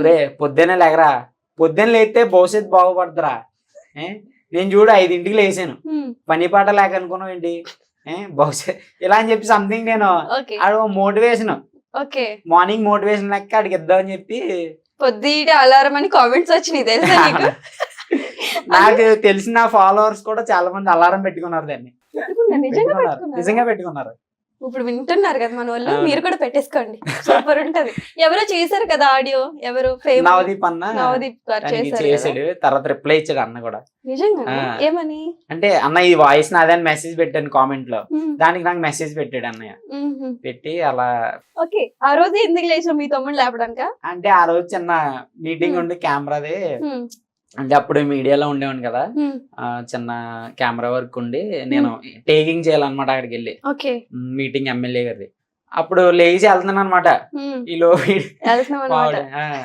ఒరే పొద్దున్నే లేకరా, పొద్దున్న లేస్తే భవిష్యత్తు బాగుపడతారా. నేను చూడు 5ంటికి లేసాను, పని పాట లేక అనుకున్నావు ఏంటి, భవిష్యత్ ఇలా అని చెప్పి సంథింగ్ నేను ఆడు మోటివేషన్, మార్నింగ్ మోటివేషన్ లెక్క ఆడికి ఇద్దామని చెప్పి పొద్దుట అలారం అని కామెంట్స్ వచ్చినాయి తెలుసా నీకు? నాకు తెలిసిన ఫాలోవర్స్ కూడా చాలా మంది అలారం పెట్టుకున్నారు దాన్ని, నిజంగా పెట్టుకున్నారు. ఇప్పుడు వింటున్నారు కదా మన వాళ్ళు, మీరు కూడా పెట్టేసుకోండి, సూపర్ ఉంటది. ఎవరో చేశారు కదా ఆడియో, ఎవరు నవదీప్ అన్న నవదీప్ గారు చేసాడు, తర్వాత రిప్లై ఇచ్చాడు అన్న కూడా. నిజంగా ఏమని అంటే అన్న ఈ వాయిస్ నాదని మెసేజ్ పెట్టాను కామెంట్ లో, దానికి నాకు మెసేజ్ పెట్టాడు అన్నయ్య, పెట్టి అలా. ఓకే, ఆ రోజు ఎందుకు లేచాం మీ తమ్ముడు లేపడానిక? అంటే ఆ రోజు చిన్న మీటింగ్ ఉండి కెమెరాది, అంటే అప్పుడు మీడియాలో ఉండేవాడిని కదా, చిన్న కెమెరా వర్క్ ఉండి నేను టేకింగ్ చేయాలన్నమాట అక్కడికి వెళ్ళి, మీటింగ్ ఎమ్మెల్యే గారిది. అప్పుడు లేచి వెళ్తున్నాను అనమాట, ఈ లో